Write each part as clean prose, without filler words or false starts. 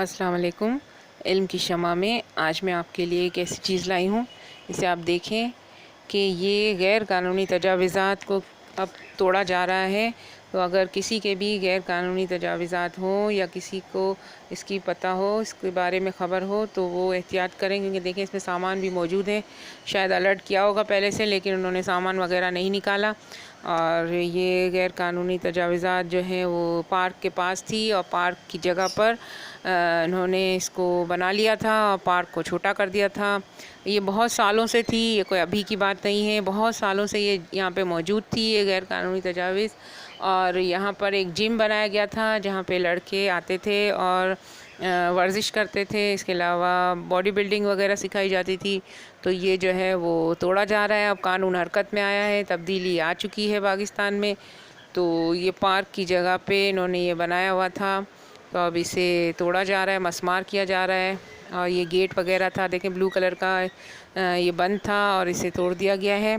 السلام علیکم۔ علم کی شمع میں آج میں آپ کے لیے ایک ایسی چیز لائی ہوں، اسے آپ دیکھیں کہ یہ غیر قانونی تجاوزات کو اب توڑا جا رہا ہے۔ تو اگر کسی کے بھی غیر قانونی تجاوزات ہوں یا کسی کو اس کی پتہ ہو، اس کے بارے میں خبر ہو، تو وہ احتیاط کریں، کیونکہ دیکھیں اس میں سامان بھی موجود ہے۔ شاید الرٹ کیا ہوگا پہلے سے، لیکن انہوں نے سامان وغیرہ نہیں نکالا، اور یہ غیر قانونی تجاوزات جو ہیں وہ پارک کے پاس تھی، اور پارک کی جگہ پر انہوں نے اس کو بنا لیا تھا اور پارک کو چھوٹا کر دیا تھا۔ یہ بہت سالوں سے تھی، یہ کوئی ابھی کی بات نہیں ہے، بہت سالوں سے یہ یہاں پہ موجود تھی یہ غیر قانونی تجاوز۔ اور یہاں پر ایک جم بنایا گیا تھا جہاں پہ لڑکے آتے تھے اور ورزش کرتے تھے، اس کے علاوہ باڈی بلڈنگ وغیرہ سکھائی جاتی تھی۔ تو یہ جو ہے وہ توڑا جا رہا ہے، اب قانون حرکت میں آیا ہے، تبدیلی آ چکی ہے پاکستان میں۔ تو یہ پارک کی جگہ پہ انہوں نے یہ بنایا ہوا تھا، تو اب اسے توڑا جا رہا ہے، مسمار کیا جا رہا ہے۔ اور یہ گیٹ وغیرہ تھا، دیکھیں بلو کلر کا، یہ بند تھا اور اسے توڑ دیا گیا ہے۔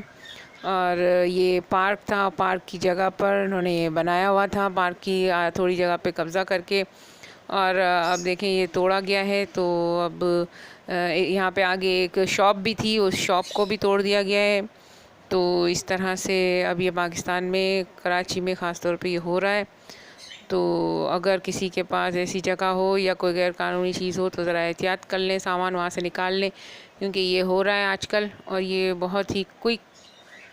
اور یہ پارک تھا، پارک کی جگہ پر انہوں نے یہ بنایا ہوا تھا، پارک کی تھوڑی جگہ پہ قبضہ کر کے، اور اب دیکھیں یہ توڑا گیا ہے۔ تو اب یہاں پہ آگے ایک شاپ بھی تھی، اس شاپ کو بھی توڑ دیا گیا ہے۔ تو اس طرح سے اب یہ پاکستان میں کراچی میں خاص طور پہ یہ ہو رہا ہے۔ تو اگر کسی کے پاس ایسی جگہ ہو یا کوئی غیر قانونی چیز ہو تو ذرا احتیاط کر لیں، سامان وہاں سے نکال لیں، کیونکہ یہ ہو رہا ہے آج کل، اور یہ بہت ہی کوئک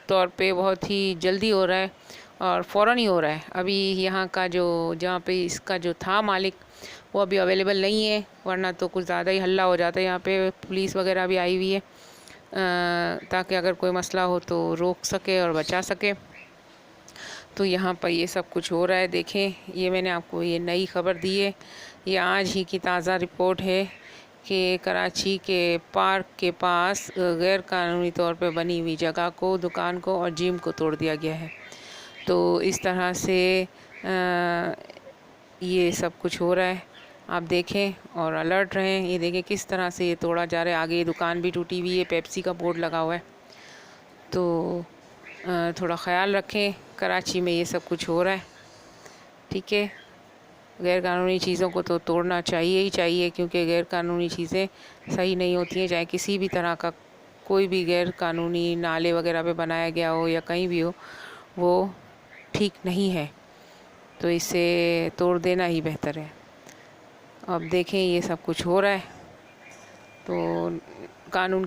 طور پہ بہت ہی جلدی ہو رہا ہے اور فوراً ہی ہو رہا ہے۔ ابھی یہاں کا جہاں پہ اس کا جو تھا مالک، وہ ابھی اویلیبل نہیں ہے، ورنہ تو کچھ زیادہ ہی ہلہ ہو جاتا ہے۔ یہاں پہ پولیس وغیرہ بھی آئی ہوئی ہے تاکہ اگر کوئی مسئلہ ہو تو روک سکے اور بچا سکے۔ تو یہاں پر یہ سب کچھ ہو رہا ہے، دیکھیں یہ میں نے آپ کو یہ نئی خبر دی ہے، یہ آج ہی کی تازہ رپورٹ ہے کہ کراچی کے پارک کے پاس غیر قانونی طور پہ بنی ہوئی جگہ کو، دکان کو اور جم کو توڑ دیا گیا ہے۔ تو اس طرح سے یہ سب کچھ ہو رہا ہے، آپ دیکھیں اور الرٹ رہیں۔ یہ دیکھیں کس طرح سے یہ توڑا جا رہا ہے، آگے یہ دکان بھی ٹوٹی ہوئی ہے، پیپسی کا بورڈ لگا ہوا ہے۔ تو تھوڑا خیال رکھیں، کراچی میں یہ سب کچھ ہو رہا ہے، ٹھیک ہے۔ غیر قانونی چیزوں کو تو توڑنا چاہیے ہی چاہیے، کیونکہ غیر قانونی چیزیں صحیح نہیں ہوتی ہیں، چاہے کسی بھی طرح کا کوئی بھی غیر قانونی نالے وغیرہ پہ بنایا گیا ہو یا کہیں بھی ہو، وہ ٹھیک نہیں ہے، تو اسے توڑ دینا ہی بہتر ہے۔ اب دیکھیں یہ سب کچھ ہو رہا ہے، تو قانون